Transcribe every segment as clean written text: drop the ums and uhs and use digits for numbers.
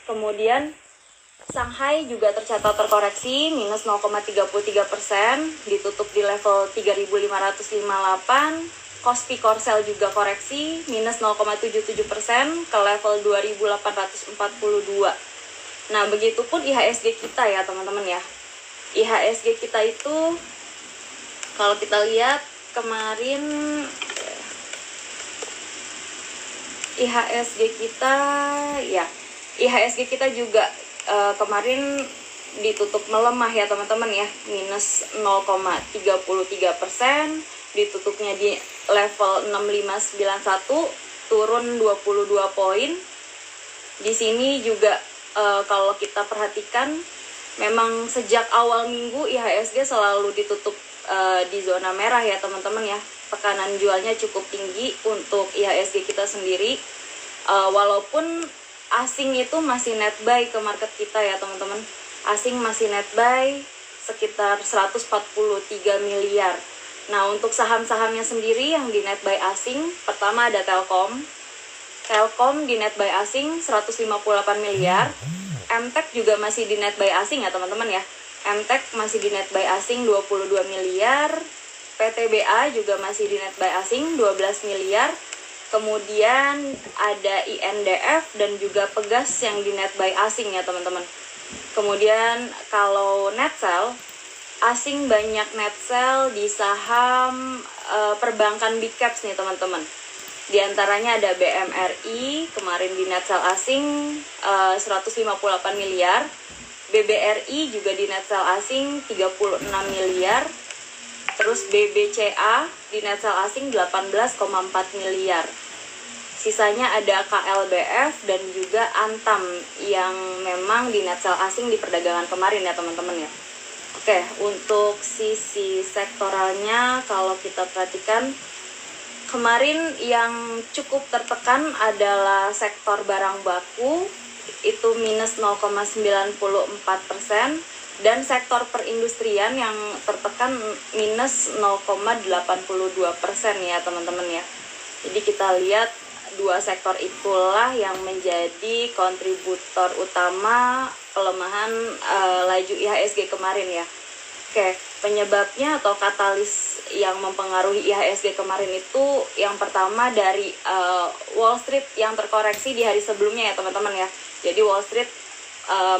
Kemudian Shanghai juga tercatat terkoreksi minus 0,33%, ditutup di level 3.558. Kospi Korsel juga koreksi minus 0,77% ke level 2.842. Nah, begitupun IHSG kita ya teman-teman ya. IHSG kita itu kalau kita lihat kemarin IHSG kita juga kemarin ditutup melemah ya teman-teman ya, minus 0,33%, ditutupnya di level 6591, turun 22 poin. Di sini juga kalau kita perhatikan memang sejak awal minggu IHSG selalu ditutup di zona merah ya teman-teman ya. Tekanan jualnya cukup tinggi untuk IHSG kita sendiri, walaupun asing itu masih net buy ke market kita ya teman-teman. Asing masih net buy sekitar 143 miliar. Nah, untuk saham-sahamnya sendiri yang di net buy asing, pertama ada Telkom. Telkom di net buy asing 158 miliar. MTEK juga masih di net buy asing ya teman-teman ya. MTEK masih di net buy asing 22 miliar. PTBA juga masih di net buy asing 12 miliar. Kemudian ada INDF dan juga Pegas yang di net buy asing ya teman-teman. Kemudian kalau net sell, asing banyak net sell di saham perbankan big caps nih teman-teman. Di antaranya ada BMRI, kemarin di net sell asing 158 miliar. BBRI juga di net sell asing 36 miliar. Terus BBCA di net sell asing 18,4 miliar. Sisanya ada KLBF dan juga Antam yang memang di net sell asing di perdagangan kemarin ya teman-teman ya. Oke, untuk sisi sektoralnya kalau kita perhatikan kemarin yang cukup tertekan adalah sektor barang baku, itu minus 0,94%, dan sektor perindustrian yang tertekan minus 0,82% ya teman-teman ya. Jadi kita lihat dua sektor itulah yang menjadi kontributor utama pelemahan laju IHSG kemarin ya. Oke, penyebabnya atau katalis yang mempengaruhi IHSG kemarin itu yang pertama dari Wall Street yang terkoreksi di hari sebelumnya ya teman-teman ya. Jadi Wall Street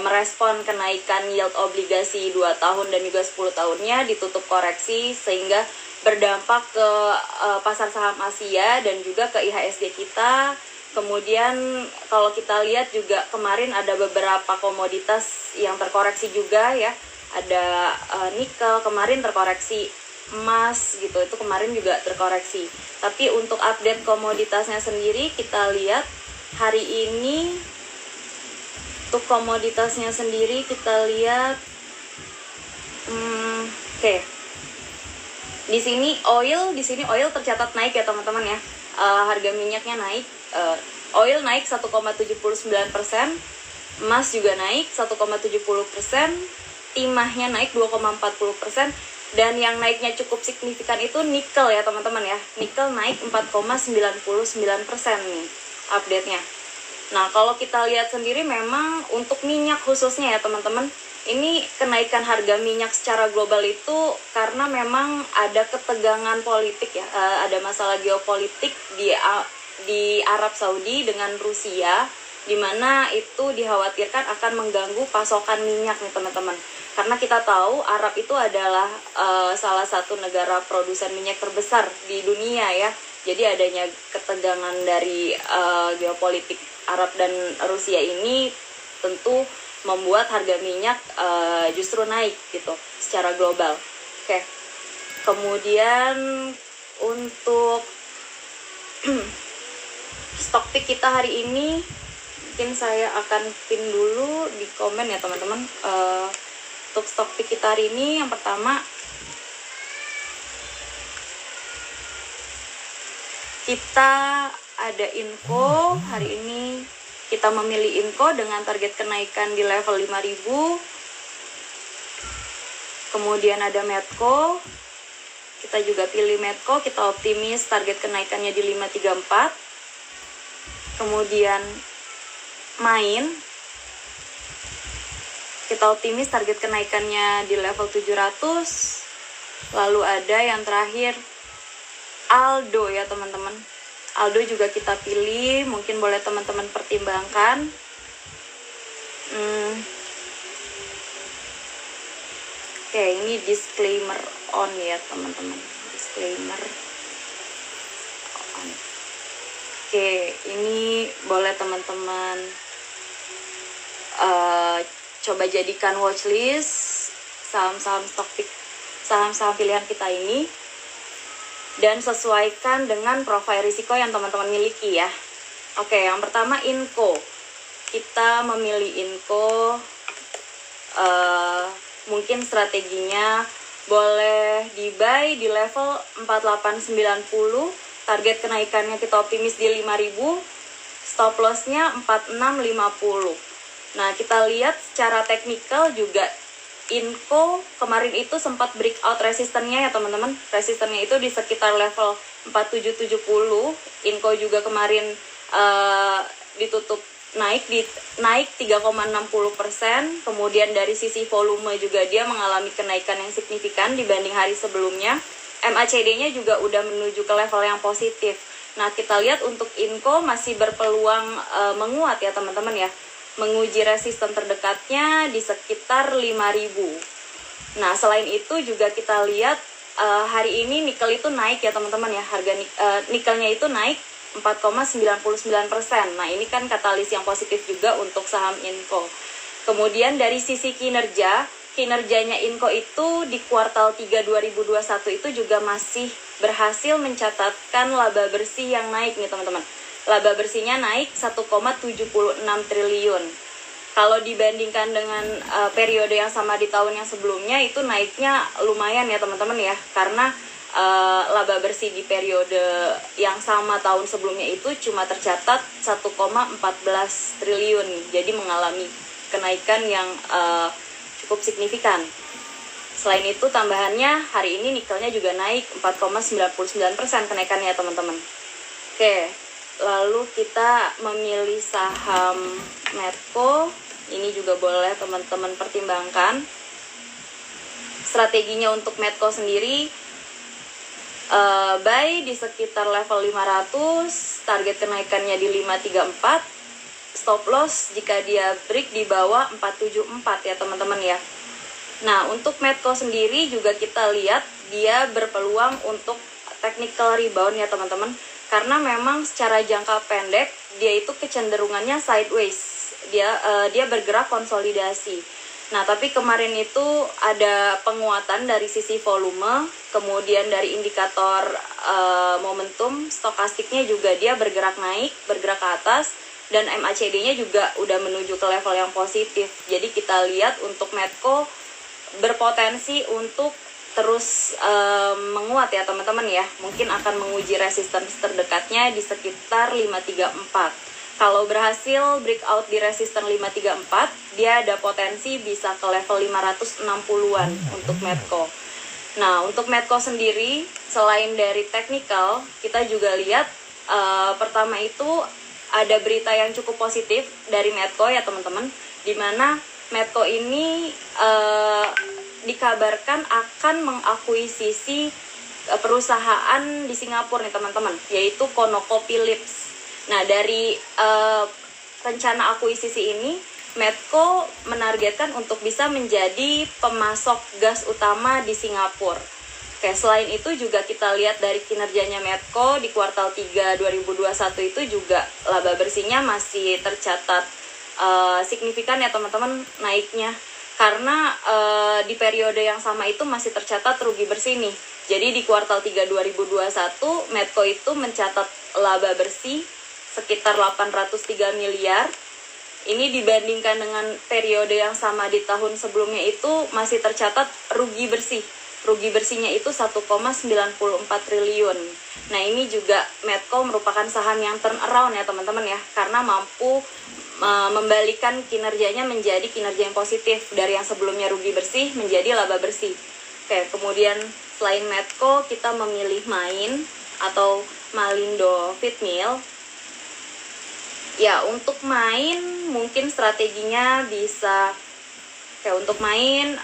merespon kenaikan yield obligasi 2 tahun dan juga 10 tahunnya ditutup koreksi sehingga berdampak ke pasar saham Asia dan juga ke IHSG kita. Kemudian kalau kita lihat juga kemarin ada beberapa komoditas yang terkoreksi juga ya. Ada nikel kemarin terkoreksi, emas gitu itu kemarin juga terkoreksi. Tapi untuk update komoditasnya sendiri kita lihat hari ini untuk komoditasnya sendiri kita lihat oke. Di sini oil tercatat naik ya teman-teman ya. Harga minyaknya naik, oil naik 1,79%, emas juga naik 1,70%, timahnya naik 2,40%, dan yang naiknya cukup signifikan itu nikel ya teman-teman ya. Nikel naik 4,99% nih update-nya. Nah, kalau kita lihat sendiri memang untuk minyak khususnya ya teman-teman, ini kenaikan harga minyak secara global itu karena memang ada ketegangan politik ya, ada masalah geopolitik di Arab Saudi dengan Rusia, di mana itu dikhawatirkan akan mengganggu pasokan minyak nih teman-teman. Karena kita tahu Arab itu adalah salah satu negara produsen minyak terbesar di dunia ya. Jadi adanya ketegangan dari geopolitik Arab dan Rusia ini tentu membuat harga minyak justru naik gitu secara global. Oke. Kemudian untuk stock pick kita hari ini mungkin saya akan pin dulu di komen ya teman-teman. Untuk stock pick kita hari ini yang pertama kita ada info. Hari ini kita memilih info dengan target kenaikan di level 5.000. Kemudian ada Medco, kita juga pilih Medco, kita optimis target kenaikannya di 534. Kemudian Main kita optimis target kenaikannya di level 700. Lalu ada yang terakhir Aldo ya teman-teman. Aldo juga kita pilih, mungkin boleh teman-teman pertimbangkan. Oke, ini disclaimer on ya teman-teman. Disclaimer on. Oke, ini boleh teman-teman coba jadikan watchlist saham-saham stock pick, saham-saham pilihan kita ini, dan sesuaikan dengan profil risiko yang teman-teman miliki ya. Oke, yang pertama Inco. Kita memilih Inco, mungkin strateginya boleh di buy di level 4890, target kenaikannya kita optimis di 5000, stop lossnya 4650. Nah, kita lihat secara teknikal juga Inco kemarin itu sempat breakout resistennya ya teman-teman. Resistennya itu di sekitar level 4770. Inco juga kemarin ditutup naik 3,60%. Kemudian dari sisi volume juga dia mengalami kenaikan yang signifikan dibanding hari sebelumnya. MACD-nya juga udah menuju ke level yang positif. Nah, kita lihat untuk Inco masih berpeluang menguat ya teman-teman ya. Menguji resisten terdekatnya di sekitar 5000. Nah, selain itu juga kita lihat hari ini nikel itu naik ya teman-teman ya. Harga nikelnya itu naik 4,99%. Nah, ini kan katalis yang positif juga untuk saham Inco. Kemudian dari sisi kinerjanya Inco itu di kuartal 3 2021 itu juga masih berhasil mencatatkan laba bersih yang naik nih teman-teman. Laba bersihnya naik 1,76 triliun. Kalau dibandingkan dengan periode yang sama di tahun yang sebelumnya itu naiknya lumayan ya teman-teman ya. Karena laba bersih di periode yang sama tahun sebelumnya itu cuma tercatat 1,14 triliun. Jadi mengalami kenaikan yang cukup signifikan. Selain itu tambahannya hari ini nikelnya juga naik 4,99% kenaikannya teman-teman. Oke. Lalu kita memilih saham Medco, ini juga boleh teman-teman pertimbangkan. Strateginya untuk Medco sendiri, buy di sekitar level 500, target kenaikannya di 534, stop loss jika dia break di bawah 474 ya teman-teman ya. Nah, untuk Medco sendiri juga kita lihat dia berpeluang untuk technical rebound ya teman-teman. Karena memang secara jangka pendek dia itu kecenderungannya sideways, dia bergerak konsolidasi. Nah, tapi kemarin itu ada penguatan dari sisi volume, kemudian dari indikator momentum stokastiknya juga dia bergerak naik, bergerak ke atas, dan MACD-nya juga udah menuju ke level yang positif. Jadi kita lihat untuk Medco berpotensi untuk terus menguat ya teman-teman ya. Mungkin akan menguji resistance terdekatnya di sekitar 534. Kalau berhasil breakout di resisten 534, dia ada potensi bisa ke level 560-an untuk Medco. Nah, untuk Medco sendiri selain dari technical, kita juga lihat pertama itu ada berita yang cukup positif dari Medco ya teman-teman, di mana Medco ini dikabarkan akan mengakuisisi perusahaan di Singapura nih teman-teman, yaitu ConocoPhillips. Nah, dari rencana akuisisi ini, Medco menargetkan untuk bisa menjadi pemasok gas utama di Singapura. Oke, selain itu juga kita lihat dari kinerjanya Medco di kuartal 3 2021 itu juga laba bersihnya masih tercatat signifikan ya teman-teman naiknya. Karena di periode yang sama itu masih tercatat rugi bersih nih. Jadi di kuartal 3 2021 Medco itu mencatat laba bersih sekitar 803 miliar. Ini dibandingkan dengan periode yang sama di tahun sebelumnya itu masih tercatat rugi bersih. Rugi bersihnya itu 1,94 triliun. Nah, ini juga Medco merupakan saham yang turn around ya teman-teman ya, karena mampu membalikan kinerjanya menjadi kinerja yang positif dari yang sebelumnya rugi bersih menjadi laba bersih. Oke, kemudian selain Medco kita memilih Main atau Malindo Feedmill. Ya, untuk Main mungkin strateginya bisa Oke, untuk main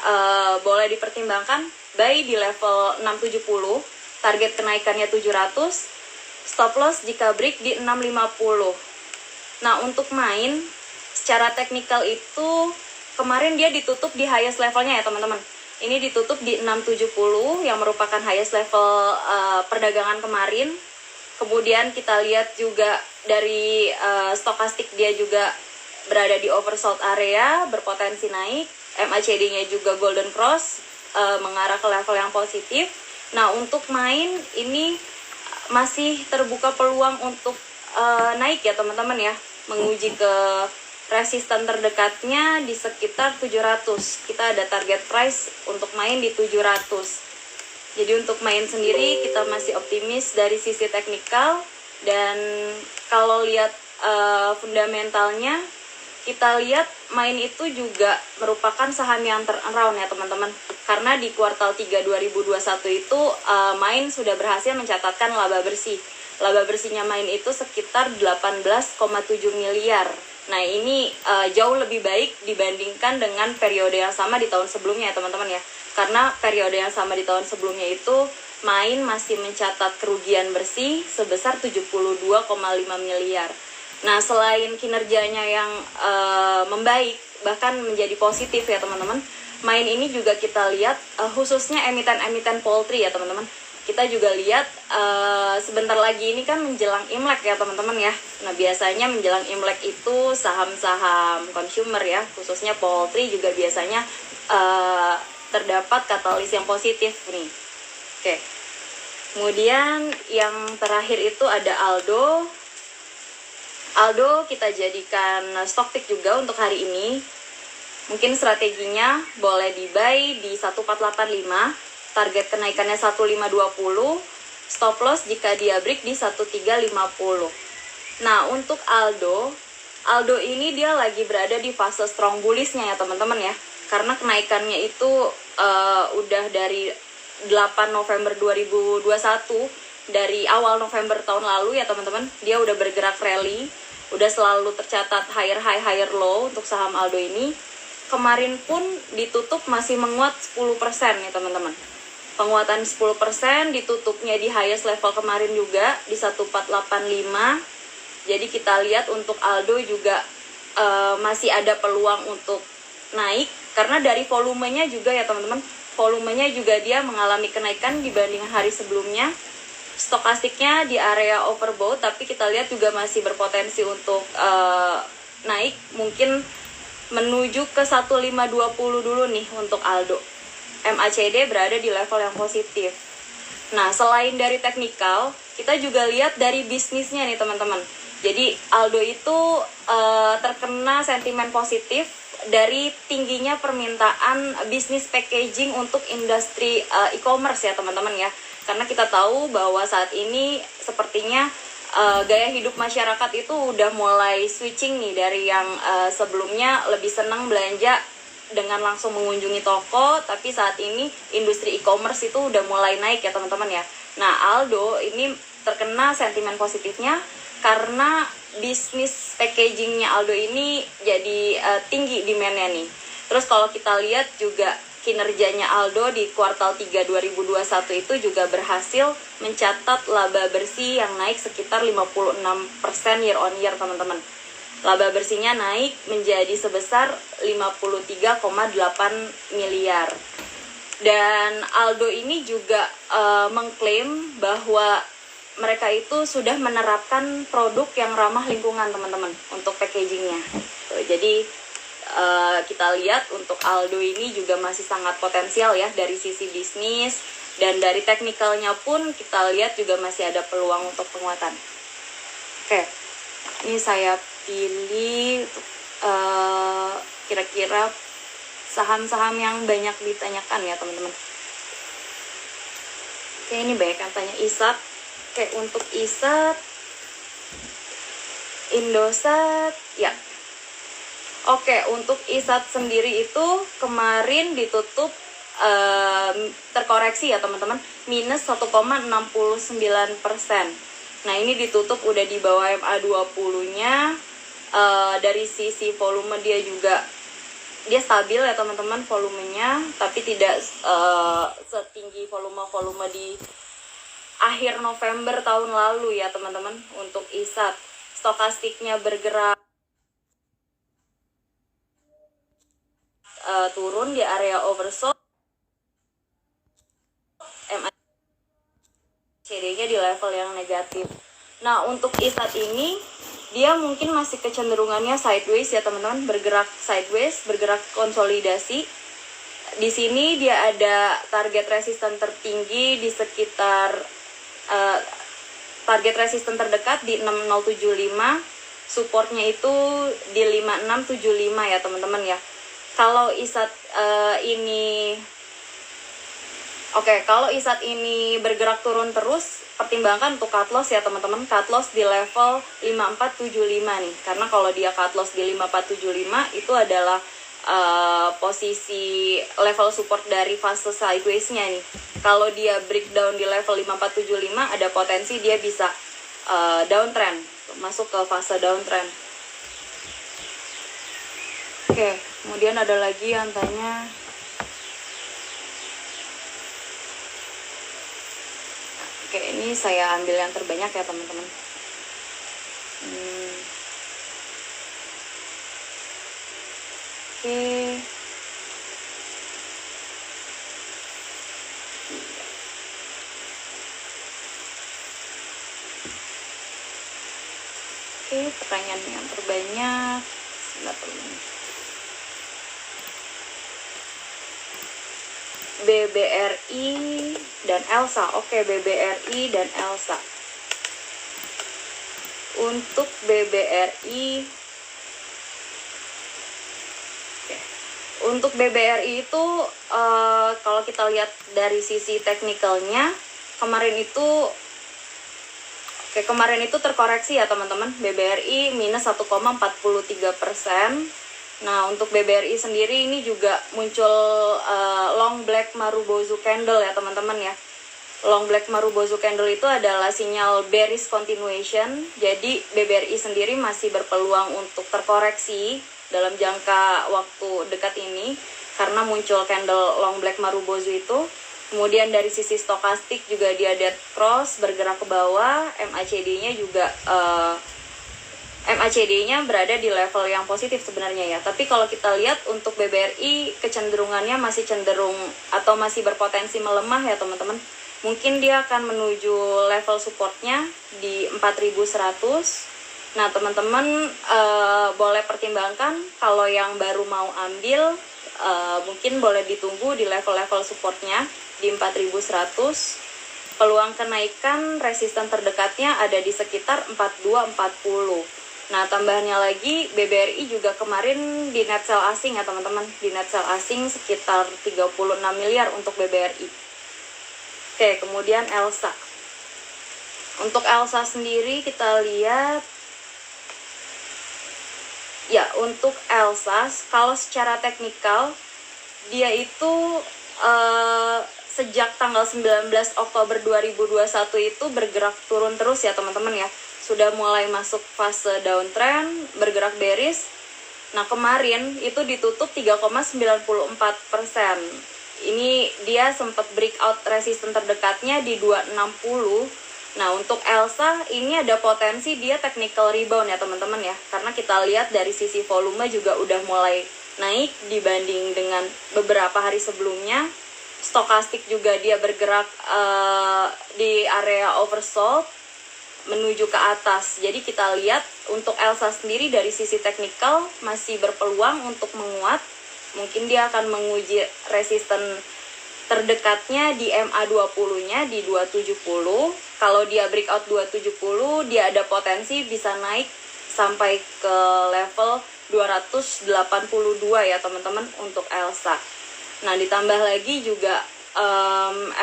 boleh dipertimbangkan buy di level 670, target kenaikannya 700, stop loss jika break di 650. Nah, untuk main secara teknikal itu kemarin dia ditutup di highest levelnya ya teman-teman. Ini ditutup di 670 yang merupakan highest level perdagangan kemarin. Kemudian kita lihat juga dari stokastik dia juga berada di oversold area, berpotensi naik. MACD-nya juga golden cross, mengarah ke level yang positif. Nah, untuk main ini masih terbuka peluang untuk naik ya teman-teman ya, menguji ke resisten terdekatnya di sekitar 700. Kita ada target price untuk main di 700. Jadi untuk main sendiri kita masih optimis dari sisi teknikal, dan kalau lihat fundamentalnya, kita lihat main itu juga merupakan saham yang turnaround ya teman-teman. Karena di kuartal 3 2021 itu main sudah berhasil mencatatkan laba bersih. Laba bersihnya main itu sekitar 18,7 miliar. Nah, ini jauh lebih baik dibandingkan dengan periode yang sama di tahun sebelumnya ya teman-teman ya. Karena periode yang sama di tahun sebelumnya itu main masih mencatat kerugian bersih sebesar 72,5 miliar. Nah, selain kinerjanya yang membaik, bahkan menjadi positif ya teman-teman, main ini juga kita lihat khususnya emiten-emiten poultry ya teman-teman. Kita juga lihat sebentar lagi ini kan menjelang Imlek ya teman-teman ya. Nah, biasanya menjelang Imlek itu saham-saham consumer ya, khususnya poultry juga biasanya terdapat katalis yang positif nih. Oke. Kemudian yang terakhir itu ada Aldo. Aldo kita jadikan stock pick juga untuk hari ini. Mungkin strateginya boleh di buy di 1485, target kenaikannya 1520, stop loss jika dia break di 1350. Nah, untuk Aldo ini dia lagi berada di fase strong bullish-nya ya teman-teman ya. Karena kenaikannya itu udah dari 8 November 2021, dari awal November tahun lalu ya teman-teman, dia udah bergerak rally, udah selalu tercatat higher high higher low untuk saham Aldo ini. Kemarin pun ditutup masih menguat 10% nih teman-teman. Penguatan 10%, ditutupnya di highest level kemarin juga di 1485. Jadi kita lihat untuk Aldo juga masih ada peluang untuk naik, karena dari volumenya juga ya teman-teman, volumenya juga dia mengalami kenaikan dibanding hari sebelumnya. Stokastiknya di area overbought, tapi kita lihat juga masih berpotensi untuk naik, mungkin menuju ke 1520 dulu nih untuk Aldo. MACD berada di level yang positif. Nah, selain dari teknikal, kita juga lihat dari bisnisnya nih teman-teman. Jadi Aldo itu terkena sentimen positif dari tingginya permintaan bisnis packaging untuk industri e-commerce ya teman-teman ya. Karena kita tahu bahwa saat ini sepertinya gaya hidup masyarakat itu udah mulai switching nih dari yang sebelumnya lebih senang belanja dengan langsung mengunjungi toko, tapi saat ini industri e-commerce itu udah mulai naik ya teman-teman ya. Nah, Aldo ini terkena sentimen positifnya karena bisnis packagingnya Aldo ini jadi tinggi demand-nya nih. Terus kalau kita lihat juga kinerjanya Aldo di kuartal 3 2021 itu juga berhasil mencatat laba bersih yang naik sekitar 56% year on year teman-teman. Laba bersihnya naik menjadi sebesar 53,8 miliar. Dan Aldo ini juga mengklaim bahwa mereka itu sudah menerapkan produk yang ramah lingkungan teman-teman untuk packagingnya. Jadi kita lihat untuk Aldo ini juga masih sangat potensial ya dari sisi bisnis, dan dari teknikalnya pun kita lihat juga masih ada peluang untuk penguatan. Oke, ini saya pilih kira-kira saham-saham yang banyak ditanyakan ya teman-teman. Oke, ini banyak yang tanya ISAT. Oke, untuk ISAT, Indosat, ya. Oke, untuk ISAT sendiri itu kemarin ditutup terkoreksi ya teman-teman, minus 1,69%. Nah, ini ditutup udah di bawah MA20-nya. Dari sisi volume dia juga dia stabil ya teman-teman volumenya, tapi tidak setinggi volume di akhir November tahun lalu ya teman-teman. Untuk ISAT stokastiknya bergerak turun di area oversold, MACD-nya di level yang negatif. Nah, untuk ISAT ini dia mungkin masih kecenderungannya sideways ya teman-teman, bergerak sideways, bergerak konsolidasi. Di sini dia ada target resisten tertinggi di sekitar target resisten terdekat di 6075, supportnya itu di 5675 ya teman-teman ya. Kalau ISAT kalau ISAT ini bergerak turun terus, pertimbangkan untuk cut loss ya teman-teman. Cut loss di level 5475 nih, karena kalau dia cut loss di 5475 itu adalah posisi level support dari fase sideways-nya nih. Kalau dia breakdown di level 5475, ada potensi dia bisa downtrend, masuk ke fase downtrend. Oke, kemudian ada lagi yang tanya, oke, ini saya ambil yang terbanyak ya teman-teman. Oke. Oke, pertanyaan yang terbanyak. Sebentar teman-teman. BBRI dan Elsa. Oke, BBRI dan Elsa. Untuk BBRI, untuk BBRI itu kalau kita lihat dari sisi teknikalnya, kemarin itu terkoreksi ya teman-teman. BBRI minus 1,43%. Nah, untuk BBRI sendiri ini juga muncul long black Marubozu candle ya teman-teman ya. Long black Marubozu candle itu adalah sinyal bearish continuation. Jadi BBRI sendiri masih berpeluang untuk terkoreksi dalam jangka waktu dekat ini karena muncul candle long black Marubozu itu. Kemudian dari sisi stokastik juga dia dead cross, bergerak ke bawah. MACD-nya berada di level yang positif sebenarnya ya. Tapi kalau kita lihat untuk BBRI kecenderungannya masih cenderung atau masih berpotensi melemah ya teman-teman. Mungkin dia akan menuju level supportnya di 4100. Nah teman-teman boleh pertimbangkan kalau yang baru mau ambil, mungkin boleh ditunggu di level-level supportnya di 4100. Peluang kenaikan resisten terdekatnya ada di sekitar 4240. Nah, tambahannya lagi, BBRI juga kemarin di net sell asing ya teman-teman. Di net sell asing sekitar 36 miliar untuk BBRI. Oke, kemudian Elsa. Untuk Elsa sendiri kita lihat, ya untuk Elsa, kalau secara teknikal, dia itu sejak tanggal 19 Oktober 2021 itu bergerak turun terus ya teman-teman ya. Sudah mulai masuk fase downtrend, bergerak bearish. Nah kemarin itu ditutup 3,94%. Ini dia sempat breakout resisten terdekatnya di 260. Nah untuk Elsa ini ada potensi dia technical rebound ya teman-teman ya. Karena kita lihat dari sisi volume juga udah mulai naik dibanding dengan beberapa hari sebelumnya. Stokastik juga dia bergerak di area oversold menuju ke atas. Jadi kita lihat untuk Elsa sendiri dari sisi teknikal masih berpeluang untuk menguat. Mungkin dia akan menguji resisten terdekatnya di MA20-nya di 270. Kalau dia breakout 270, dia ada potensi bisa naik sampai ke level 282 ya teman-teman untuk Elsa. Nah ditambah lagi juga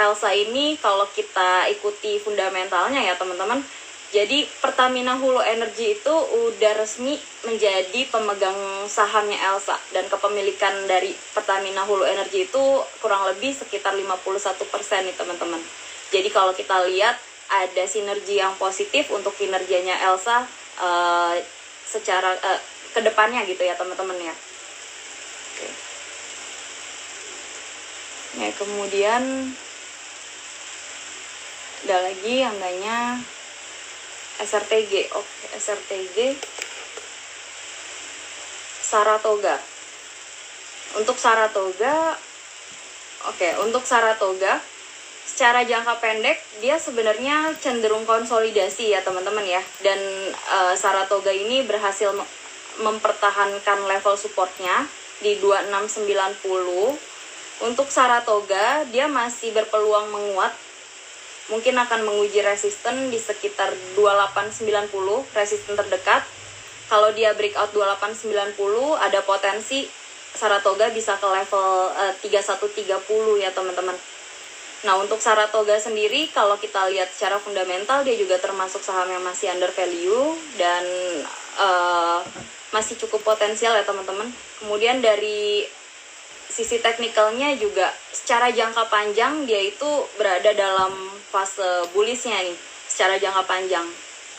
Elsa ini kalau kita ikuti fundamentalnya ya teman-teman, jadi Pertamina Hulu Energy itu udah resmi menjadi pemegang sahamnya Elsa. Dan kepemilikan dari Pertamina Hulu Energy itu kurang lebih sekitar 51% nih teman-teman. Jadi kalau kita lihat ada sinergi yang positif untuk kinerjanya Elsa secara kedepannya gitu ya teman-teman ya. Oke. Ya, kemudian ada lagi yang namanya SRTG. Oke, SRTG Saratoga. Untuk Saratoga, secara jangka pendek dia sebenarnya cenderung konsolidasi ya teman-teman ya. Dan Saratoga ini berhasil mempertahankan level supportnya di 2690. Untuk Saratoga dia masih berpeluang menguat, mungkin akan menguji resisten di sekitar 2890, resisten terdekat. Kalau dia breakout 2890, ada potensi Saratoga bisa ke level 3130 ya teman-teman. Nah, untuk Saratoga sendiri kalau kita lihat secara fundamental dia juga termasuk saham yang masih under value dan masih cukup potensial ya teman-teman. Kemudian dari sisi teknikalnya juga secara jangka panjang dia itu berada dalam fase bullishnya nih. Secara jangka panjang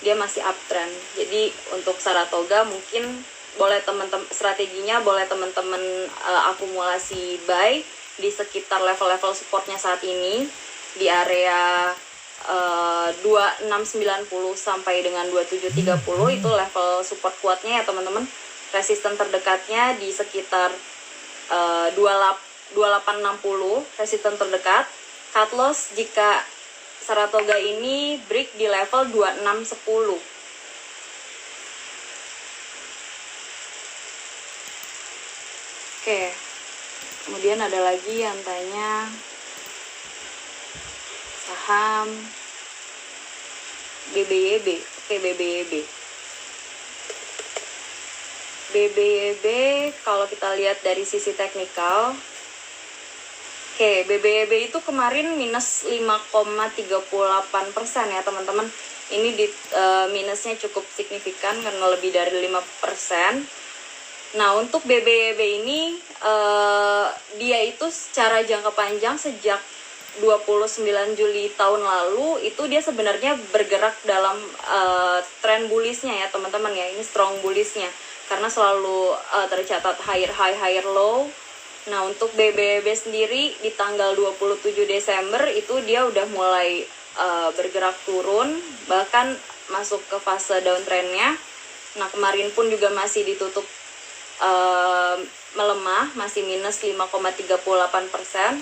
dia masih uptrend. Jadi untuk Saratoga mungkin boleh teman-teman, strateginya boleh teman-teman akumulasi buy di sekitar level-level supportnya saat ini di area 2690 sampai dengan 2730 itu level support kuatnya ya teman-teman. Resisten terdekatnya di sekitar 2860 resisten terdekat. Cut loss jika Saratoga ini break di level 2610. Oke. Kemudian ada lagi yang tanya saham BBYB. Oke, BBYB kalau kita lihat dari sisi teknikal, oke, BBYB itu kemarin minus 5,38% ya teman-teman. Ini minusnya cukup signifikan karena lebih dari 5%. Nah, untuk BBYB ini dia itu secara jangka panjang sejak 29 Juli tahun lalu itu dia sebenarnya bergerak dalam tren bullishnya ya teman-teman ya. Ini strong bullishnya karena selalu tercatat higher high higher low. Nah, untuk BBYB sendiri di tanggal 27 Desember itu dia udah mulai bergerak turun, bahkan masuk ke fase downtrendnya. Nah, kemarin pun juga masih ditutup melemah, masih minus 5,38%.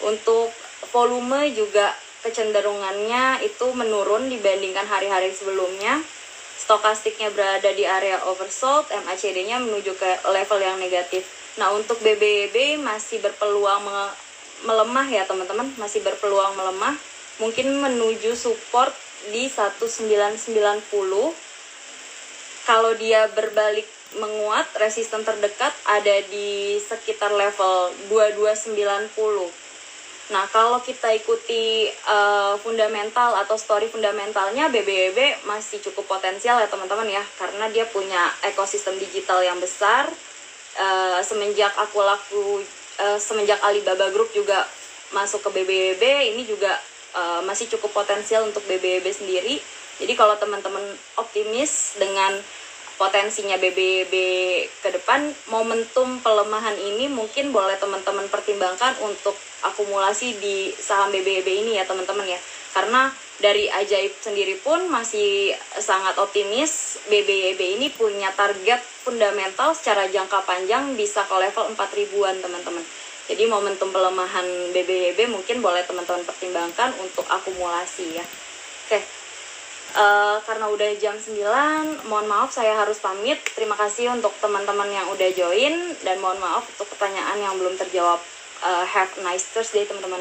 Untuk volume juga kecenderungannya itu menurun dibandingkan hari-hari sebelumnya. Stokastiknya berada di area oversold, MACD-nya menuju ke level yang negatif. Nah, untuk BBYB masih berpeluang melemah ya teman-teman, masih berpeluang melemah, mungkin menuju support di 1990. Kalau dia berbalik menguat, resisten terdekat ada di sekitar level 2290. Nah, kalau kita ikuti fundamental atau story fundamentalnya, BBYB masih cukup potensial ya teman-teman ya, karena dia punya ekosistem digital yang besar. Semenjak Alibaba Group juga masuk ke BBYB, ini juga masih cukup potensial untuk BBYB sendiri. Jadi kalau teman-teman optimis dengan potensinya BBYB ke depan, momentum pelemahan ini mungkin boleh teman-teman pertimbangkan untuk akumulasi di saham BBYB ini ya teman-teman ya. Karena dari Ajaib sendiri pun masih sangat optimis BBYB ini punya target fundamental secara jangka panjang bisa ke level 4.000-an teman-teman. Jadi momentum pelemahan BBYB mungkin boleh teman-teman pertimbangkan untuk akumulasi ya. Oke. Karena udah jam 9, mohon maaf saya harus pamit. Terima kasih untuk teman-teman yang udah join dan mohon maaf untuk pertanyaan yang belum terjawab. Have a nice Thursday teman-teman.